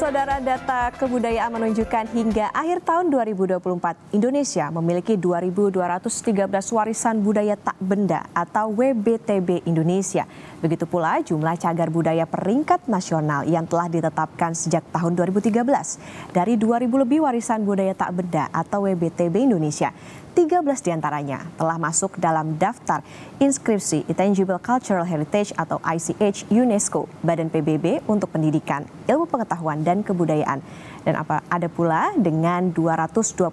Saudara, data kebudayaan menunjukkan hingga akhir tahun 2024, Indonesia memiliki 2.213 warisan budaya tak benda atau WBTB Indonesia. Begitu pula jumlah cagar budaya peringkat nasional yang telah ditetapkan sejak tahun 2013. Dari 2.000 lebih warisan budaya tak benda atau WBTB Indonesia, 13 diantaranya telah masuk dalam daftar inskripsi Intangible Cultural Heritage atau ICH UNESCO, Badan PBB untuk Pendidikan, Ilmu Pengetahuan dan Kebudayaan. Dan ada pula dengan 228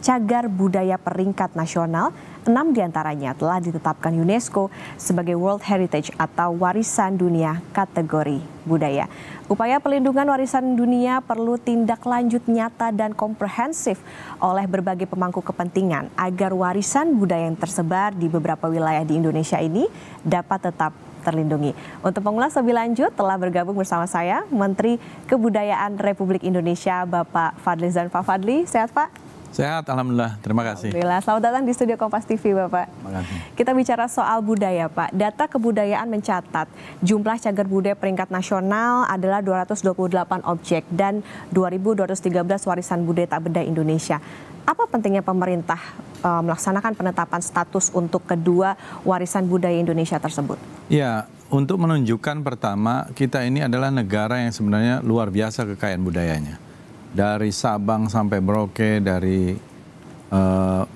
cagar budaya peringkat nasional, 6 diantaranya telah ditetapkan UNESCO sebagai World Heritage atau warisan dunia kategori budaya. Upaya pelindungan warisan dunia perlu tindak lanjut nyata dan komprehensif oleh berbagai pemangku kepentingan agar warisan budaya yang tersebar di beberapa wilayah di Indonesia ini dapat tetap terlindungi. Untuk mengulas lebih lanjut telah bergabung bersama saya Menteri Kebudayaan Republik Indonesia Bapak Fadlizon. Pak Fadli, sehat Pak? Sehat, alhamdulillah. Terima kasih. Alhamdulillah. Selamat datang di studio Kompas TV, Bapak. Terima kasih. Kita bicara soal budaya, Pak. Data kebudayaan mencatat jumlah cagar budaya peringkat nasional adalah 228 objek dan 2.213 warisan budaya tak benda Indonesia. Apa pentingnya pemerintah melaksanakan penetapan status untuk kedua warisan budaya Indonesia tersebut? Ya, untuk menunjukkan pertama, kita ini adalah negara yang sebenarnya luar biasa kekayaan budayanya. Dari Sabang sampai Merauke, dari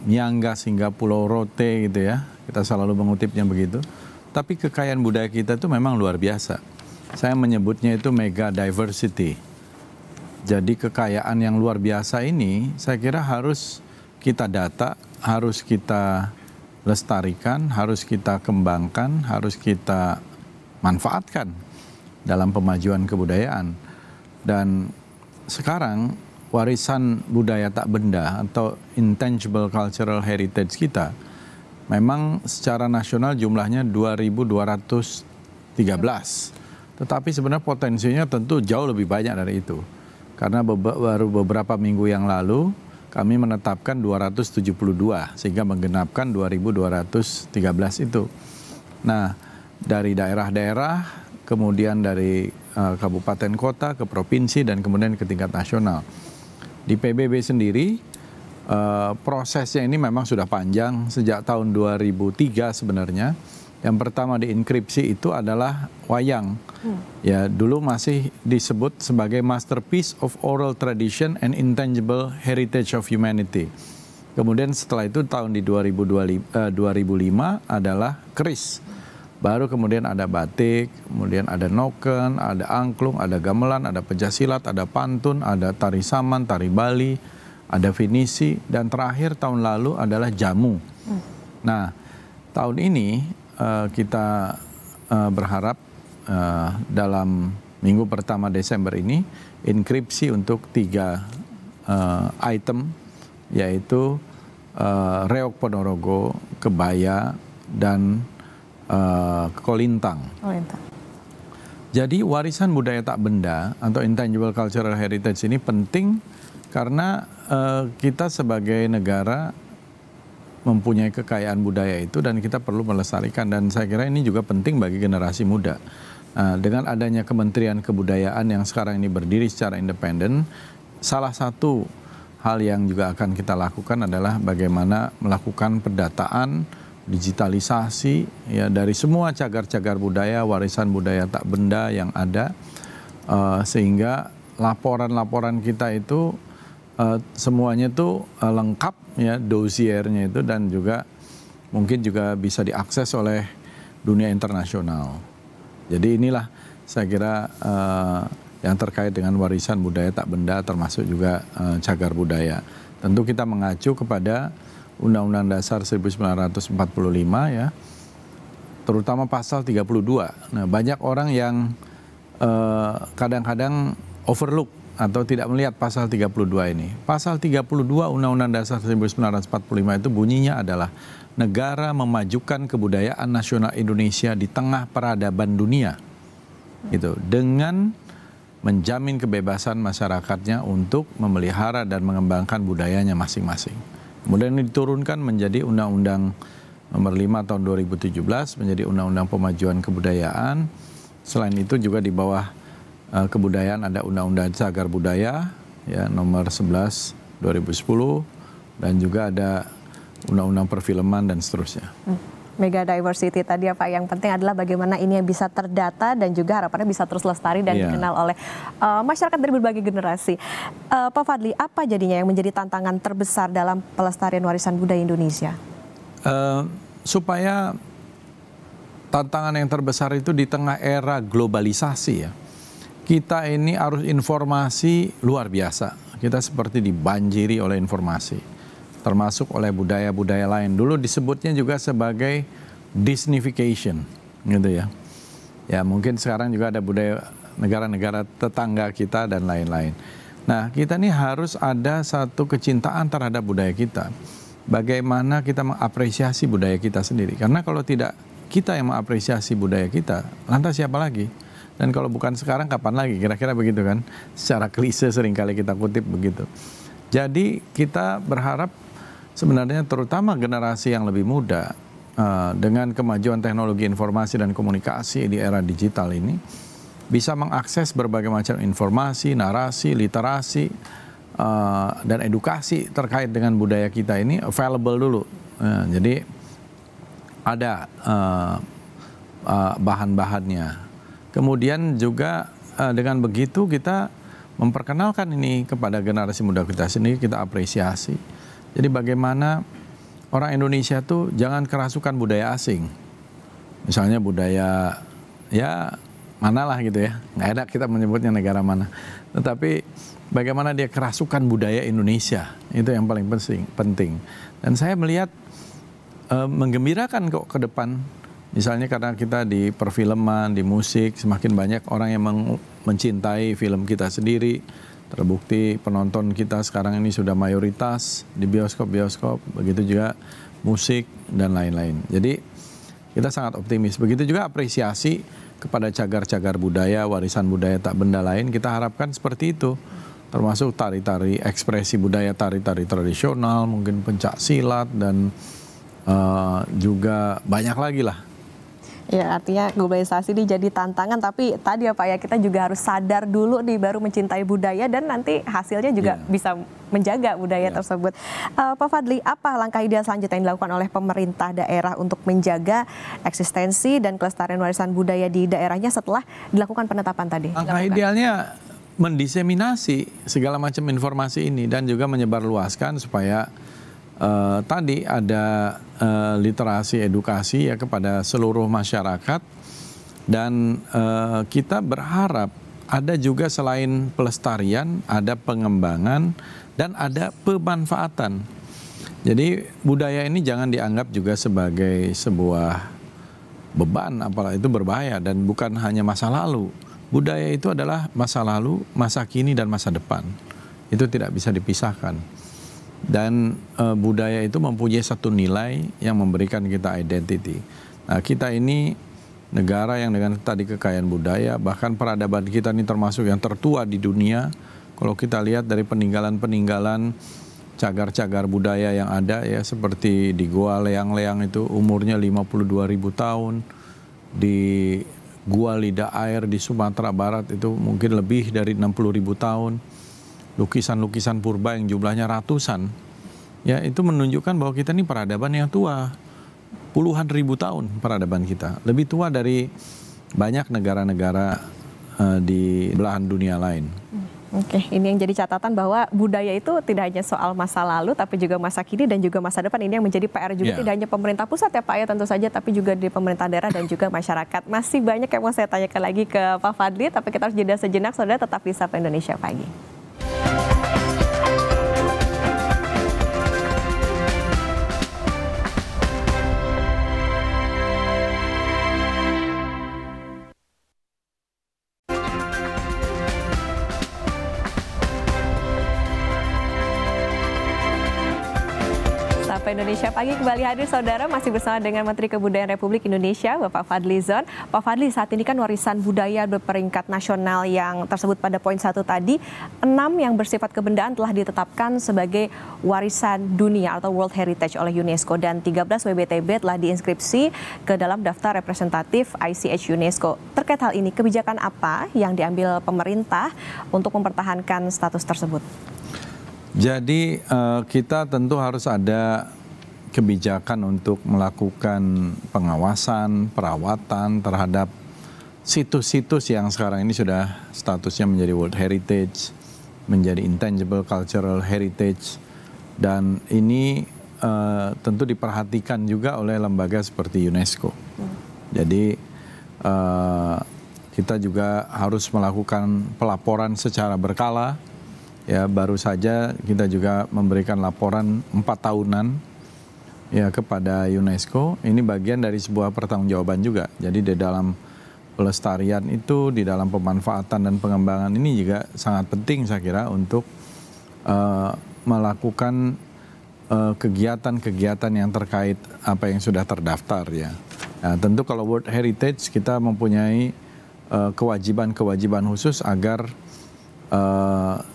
Miangas hingga Pulau Rote gitu ya. Kita selalu mengutipnya begitu. Tapi kekayaan budaya kita itu memang luar biasa. Saya menyebutnya itu mega diversity. Jadi kekayaan yang luar biasa ini saya kira harus kita data, harus kita lestarikan, harus kita kembangkan, harus kita manfaatkan dalam pemajuan kebudayaan. Dan sekarang warisan budaya tak benda atau Intangible Cultural Heritage kita memang secara nasional jumlahnya 2.213. Tetapi sebenarnya potensinya tentu jauh lebih banyak dari itu. Karena baru beberapa minggu yang lalu kami menetapkan 272 sehingga menggenapkan 2.213 itu. Nah, dari daerah-daerah, kemudian dari kabupaten kota ke provinsi dan kemudian ke tingkat nasional. Di PBB sendiri prosesnya ini memang sudah panjang sejak tahun 2003 sebenarnya. Yang pertama dienkripsi itu adalah wayang. Ya, dulu masih disebut sebagai Masterpiece of Oral Tradition and Intangible Heritage of Humanity. Kemudian setelah itu tahun di 2005 adalah keris. Baru kemudian ada batik, kemudian ada noken, ada angklung, ada gamelan, ada pencak-silat, ada pantun, ada tari saman, tari Bali, ada finisi, dan terakhir tahun lalu adalah jamu. Nah, tahun ini kita berharap dalam minggu pertama Desember ini inskripsi untuk 3 item, yaitu reok Ponorogo, kebaya, dan kolintang. Jadi warisan budaya tak benda atau Intangible Cultural Heritage ini penting karena kita sebagai negara mempunyai kekayaan budaya itu dan kita perlu melestarikan, dan saya kira ini juga penting bagi generasi muda. Nah, dengan adanya Kementerian Kebudayaan yang sekarang ini berdiri secara independen, salah satu hal yang juga akan kita lakukan adalah bagaimana melakukan pendataan, digitalisasi ya dari semua cagar-cagar budaya, warisan budaya tak benda yang ada, sehingga laporan-laporan kita itu semuanya itu lengkap ya, dosiernya itu, dan juga mungkin juga bisa diakses oleh dunia internasional. Jadi inilah saya kira yang terkait dengan warisan budaya tak benda, termasuk juga cagar budaya. Tentu kita mengacu kepada Undang-Undang Dasar 1945 ya, terutama pasal 32. Nah, banyak orang yang kadang-kadang overlook atau tidak melihat pasal 32 ini. Pasal 32 Undang-Undang Dasar 1945 itu bunyinya adalah negara memajukan kebudayaan nasional Indonesia di tengah peradaban dunia. Gitu, dengan menjamin kebebasan masyarakatnya untuk memelihara dan mengembangkan budayanya masing-masing. Kemudian ini diturunkan menjadi Undang-Undang Nomor 5 Tahun 2017 menjadi Undang-Undang Pemajuan Kebudayaan. Selain itu juga di bawah kebudayaan ada Undang-Undang Cagar Budaya ya nomor 11 2010 dan juga ada Undang-Undang Perfilman dan seterusnya. Mega diversity tadi ya Pak, yang penting adalah bagaimana ini yang bisa terdata dan juga harapannya bisa terus lestari dan dikenal oleh masyarakat dari berbagai generasi. Pak Fadli, apa jadinya yang menjadi tantangan terbesar dalam pelestarian warisan budaya Indonesia? Supaya tantangan yang terbesar itu di tengah era globalisasi ya, kita ini harus informasi luar biasa. Kita seperti dibanjiri oleh informasi, termasuk oleh budaya-budaya lain. Dulu disebutnya juga sebagai Disneyfication, gitu ya. Ya mungkin sekarang juga ada budaya negara-negara tetangga kita dan lain-lain. Nah kita ini harus ada satu kecintaan terhadap budaya kita. Bagaimana kita mengapresiasi budaya kita sendiri. Karena kalau tidak kita yang mengapresiasi budaya kita, lantas siapa lagi? Dan kalau bukan sekarang kapan lagi? Kira-kira begitu kan? Secara klise seringkali kita kutip begitu. Jadi kita berharap sebenarnya terutama generasi yang lebih muda dengan kemajuan teknologi informasi dan komunikasi di era digital ini bisa mengakses berbagai macam informasi, narasi, literasi, dan edukasi terkait dengan budaya kita ini available dulu. Jadi ada bahan-bahannya. Kemudian juga dengan begitu kita memperkenalkan ini kepada generasi muda kita sendiri, kita apresiasi. Jadi bagaimana orang Indonesia tuh jangan kerasukan budaya asing. Misalnya budaya ya manalah gitu ya. Nggak ada kita menyebutnya negara mana. Tetapi bagaimana dia kerasukan budaya Indonesia. Itu yang paling penting. Dan saya melihat menggembirakan kok ke depan. Misalnya karena kita di perfilman, di musik, semakin banyak orang yang mencintai film kita sendiri. Terbukti penonton kita sekarang ini sudah mayoritas di bioskop-bioskop, begitu juga musik dan lain-lain. Jadi kita sangat optimis. Begitu juga apresiasi kepada cagar-cagar budaya, warisan budaya tak benda lain, kita harapkan seperti itu. Termasuk tari-tari ekspresi budaya, tari-tari tradisional, mungkin pencak silat dan juga banyak lagi lah. Ya, artinya globalisasi ini jadi tantangan, tapi tadi ya Pak ya, kita juga harus sadar dulu nih baru mencintai budaya dan nanti hasilnya juga bisa menjaga budaya tersebut. Pak Fadli, apa langkah ideal selanjutnya yang dilakukan oleh pemerintah daerah untuk menjaga eksistensi dan kelestarian warisan budaya di daerahnya setelah dilakukan penetapan tadi? Langkah idealnya mendiseminasi segala macam informasi ini dan juga menyebarluaskan supaya tadi ada literasi edukasi ya kepada seluruh masyarakat dan kita berharap ada juga selain pelestarian ada pengembangan dan ada pemanfaatan. Jadi budaya ini jangan dianggap juga sebagai sebuah beban, apalagi itu berbahaya dan bukan hanya masa lalu. Budaya itu adalah masa lalu, masa kini dan masa depan. Itu tidak bisa dipisahkan. Dan budaya itu mempunyai satu nilai yang memberikan kita identity. Nah, kita ini negara yang dengan tadi kekayaan budaya, bahkan peradaban kita ini termasuk yang tertua di dunia. Kalau kita lihat dari peninggalan-peninggalan cagar-cagar budaya yang ada ya, seperti di Gua Leang-Leang itu umurnya 52.000 tahun, di Gua Lidah Air di Sumatera Barat itu mungkin lebih dari 60.000 tahun. Lukisan-lukisan purba yang jumlahnya ratusan, ya itu menunjukkan bahwa kita ini peradaban yang tua, puluhan ribu tahun peradaban kita, lebih tua dari banyak negara-negara di belahan dunia lain. Oke, ini yang jadi catatan bahwa budaya itu tidak hanya soal masa lalu, tapi juga masa kini dan juga masa depan. Ini yang menjadi PR juga tidak hanya pemerintah pusat ya Pak ya tentu saja, tapi juga di pemerintah daerah dan juga masyarakat. Masih banyak yang mau saya tanyakan lagi ke Pak Fadli, tapi kita harus jeda sejenak. Saudara tetap di Sapa Indonesia Pagi. Sapa Indonesia Pagi kembali hadir saudara, masih bersama dengan Menteri Kebudayaan Republik Indonesia Bapak Fadly Zon. Pak Fadly, saat ini kan warisan budaya berperingkat nasional yang tersebut pada poin 1 tadi, 6 yang bersifat kebendaan telah ditetapkan sebagai warisan dunia atau World Heritage oleh UNESCO dan 13 WBTB telah diinskripsi ke dalam daftar representatif ICH UNESCO. Terkait hal ini, kebijakan apa yang diambil pemerintah untuk mempertahankan status tersebut? Jadi kita tentu harus ada kebijakan untuk melakukan pengawasan, perawatan terhadap situs-situs yang sekarang ini sudah statusnya menjadi World Heritage, menjadi Intangible Cultural Heritage, dan ini tentu diperhatikan juga oleh lembaga seperti UNESCO. Jadi kita juga harus melakukan pelaporan secara berkala. Ya, baru saja kita juga memberikan laporan 4 tahunan ya kepada UNESCO. Ini bagian dari sebuah pertanggungjawaban juga. Jadi di dalam pelestarian itu, di dalam pemanfaatan dan pengembangan ini juga sangat penting saya kira untuk melakukan kegiatan-kegiatan yang terkait apa yang sudah terdaftar ya. Nah, tentu kalau World Heritage kita mempunyai kewajiban-kewajiban khusus agar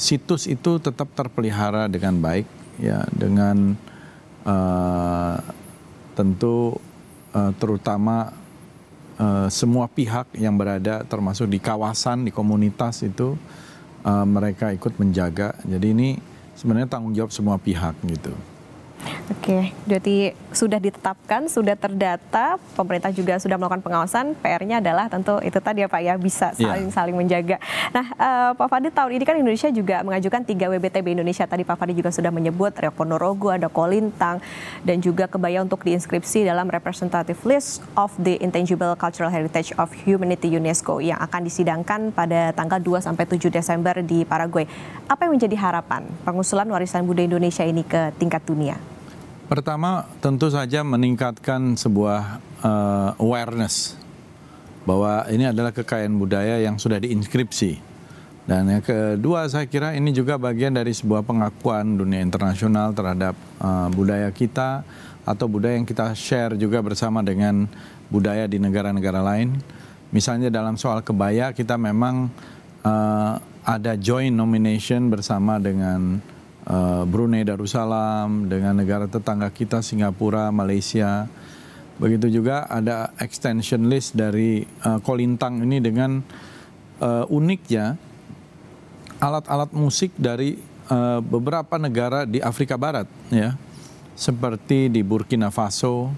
situs itu tetap terpelihara dengan baik, ya, dengan tentu terutama semua pihak yang berada termasuk di kawasan, di komunitas itu mereka ikut menjaga. Jadi ini sebenarnya tanggung jawab semua pihak gitu. Oke, jadi sudah ditetapkan, sudah terdata, pemerintah juga sudah melakukan pengawasan. PR-nya adalah tentu itu tadi ya Pak ya, bisa saling menjaga. Nah, Pak Fadly, tahun ini kan Indonesia juga mengajukan 3 WBTB Indonesia. Tadi Pak Fadly juga sudah menyebut Reok Ponorogo, ada Kolintang, dan juga kebaya untuk diinskripsi dalam Representative List of the Intangible Cultural Heritage of Humanity UNESCO yang akan disidangkan pada tanggal 2-7 Desember di Paraguay. Apa yang menjadi harapan pengusulan warisan budaya Indonesia ini ke tingkat dunia? Pertama, tentu saja meningkatkan sebuah awareness bahwa ini adalah kekayaan budaya yang sudah diinskripsi. Dan yang kedua, saya kira ini juga bagian dari sebuah pengakuan dunia internasional terhadap budaya kita atau budaya yang kita share juga bersama dengan budaya di negara-negara lain. Misalnya dalam soal kebaya, kita memang ada joint nomination bersama dengan Brunei Darussalam, dengan negara tetangga kita Singapura, Malaysia. Begitu juga ada extension list dari Kolintang ini dengan uniknya alat-alat musik dari beberapa negara di Afrika Barat ya. Seperti di Burkina Faso,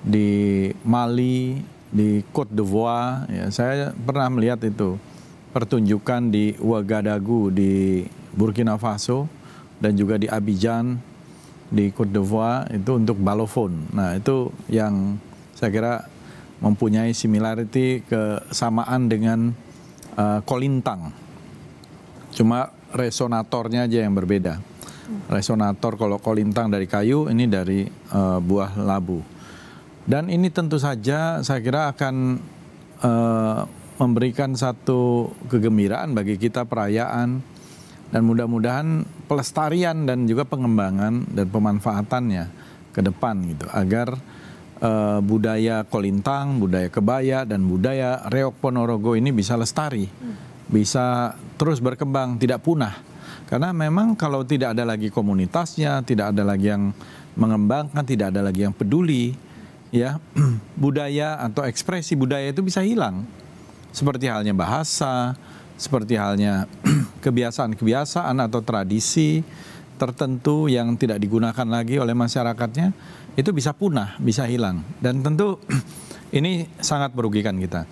di Mali, di Côte d'Ivoire ya. Saya pernah melihat itu pertunjukan di Ouagadougou di Burkina Faso dan juga di Abidjan, di Côte d'Ivoire, itu untuk balofon. Nah, itu yang saya kira mempunyai similarity, kesamaan dengan Kolintang. Cuma resonatornya aja yang berbeda. Resonator kalau Kolintang dari kayu, ini dari buah labu. Dan ini tentu saja saya kira akan memberikan satu kegembiraan bagi kita, perayaan. Dan mudah-mudahan pelestarian dan juga pengembangan dan pemanfaatannya ke depan gitu, agar budaya Kolintang, budaya kebaya, dan budaya Reok Ponorogo ini bisa lestari, bisa terus berkembang, tidak punah. Karena memang kalau tidak ada lagi komunitasnya, tidak ada lagi yang mengembangkan, tidak ada lagi yang peduli, ya budaya atau ekspresi budaya itu bisa hilang. Seperti halnya bahasa, seperti halnya kebiasaan-kebiasaan atau tradisi tertentu yang tidak digunakan lagi oleh masyarakatnya, itu bisa punah, bisa hilang. Dan tentu ini sangat merugikan kita.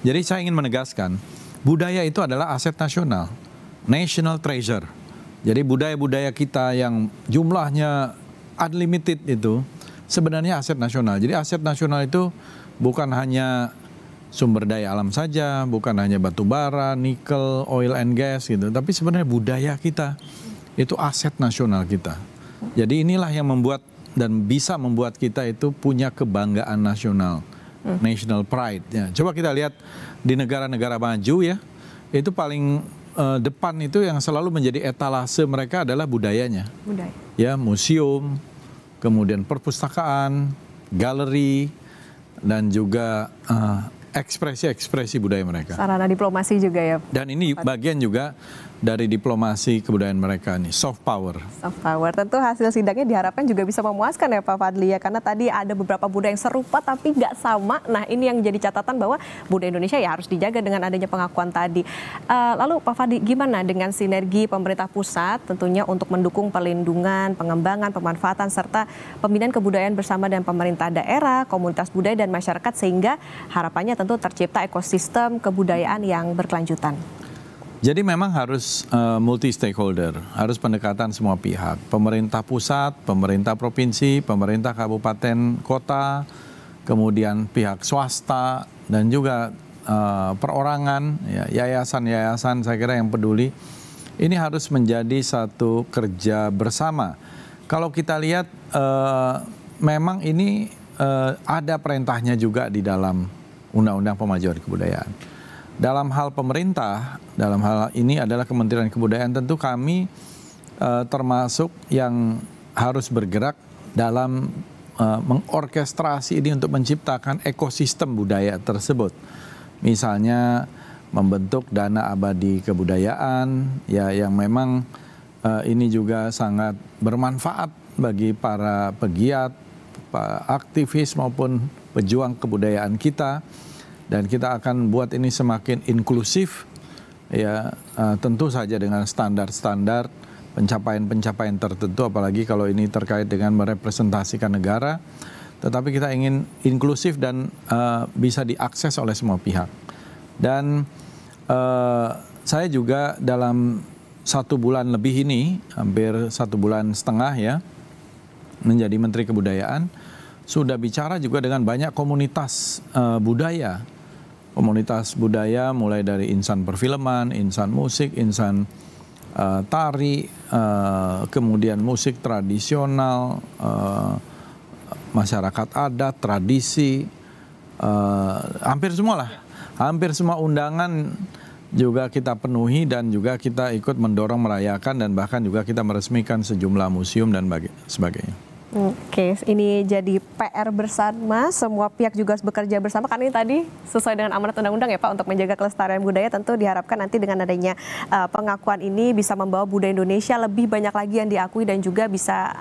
Jadi saya ingin menegaskan, budaya itu adalah aset nasional, national treasure. Jadi budaya-budaya kita yang jumlahnya unlimited itu sebenarnya aset nasional. Jadi aset nasional itu bukan hanya sumber daya alam saja, bukan hanya batu bara, nikel, oil and gas gitu, tapi sebenarnya budaya kita itu aset nasional kita. Jadi inilah yang membuat dan bisa membuat kita itu punya kebanggaan nasional, national pride. Ya, coba kita lihat di negara-negara maju ya, itu paling depan itu yang selalu menjadi etalase mereka adalah budayanya. Ya, museum, kemudian perpustakaan, galeri, dan juga ekspresi-ekspresi budaya mereka. Sarana diplomasi juga ya. Dan ini bagian juga dari diplomasi kebudayaan mereka nih, soft power. Soft power. Tentu hasil sidangnya diharapkan juga bisa memuaskan ya Pak Fadli ya, karena tadi ada beberapa budaya yang serupa tapi nggak sama. Nah ini yang jadi catatan bahwa budaya Indonesia ya harus dijaga dengan adanya pengakuan tadi. Lalu Pak Fadli, gimana dengan sinergi pemerintah pusat tentunya untuk mendukung perlindungan, pengembangan, pemanfaatan serta pembinaan kebudayaan bersama dengan pemerintah daerah, komunitas budaya dan masyarakat, sehingga harapannya tentu tercipta ekosistem kebudayaan yang berkelanjutan. Jadi memang harus multi stakeholder, harus pendekatan semua pihak. Pemerintah pusat, pemerintah provinsi, pemerintah kabupaten, kota, kemudian pihak swasta, dan juga perorangan, ya, yayasan-yayasan saya kira yang peduli. Ini harus menjadi satu kerja bersama. Kalau kita lihat memang ini ada perintahnya juga di dalam Undang-Undang Pemajuan Kebudayaan. Dalam hal pemerintah, dalam hal ini adalah Kementerian Kebudayaan, tentu kami termasuk yang harus bergerak dalam mengorkestrasi ini untuk menciptakan ekosistem budaya tersebut. Misalnya membentuk dana abadi kebudayaan, ya, yang memang ini juga sangat bermanfaat bagi para pegiat, aktivis maupun pejuang kebudayaan kita. Dan kita akan buat ini semakin inklusif, ya, tentu saja dengan standar-standar pencapaian-pencapaian tertentu, apalagi kalau ini terkait dengan merepresentasikan negara. Tetapi kita ingin inklusif dan bisa diakses oleh semua pihak. Dan saya juga dalam 1 bulan lebih ini, hampir 1,5 bulan ya, menjadi Menteri Kebudayaan, sudah bicara juga dengan banyak komunitas budaya. Komunitas budaya mulai dari insan perfilman, insan musik, insan tari, kemudian musik tradisional, masyarakat adat, tradisi, hampir semua lah. Hampir semua undangan juga kita penuhi dan juga kita ikut mendorong merayakan dan bahkan juga kita meresmikan sejumlah museum dan sebagainya. Oke, ini jadi PR bersama, semua pihak juga harus bekerja bersama, karena ini tadi sesuai dengan amanat undang-undang ya Pak, untuk menjaga kelestarian budaya. Tentu diharapkan nanti dengan adanya pengakuan ini bisa membawa budaya Indonesia lebih banyak lagi yang diakui dan juga bisa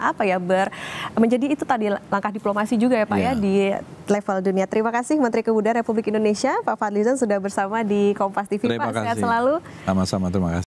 menjadi itu tadi langkah diplomasi juga ya Pak ya di level dunia. Terima kasih Menteri Kebudayaan Republik Indonesia Pak Fadlizon sudah bersama di Kompas TV. Terima Pak, kasih. Sehat selalu. Sama-sama, terima kasih.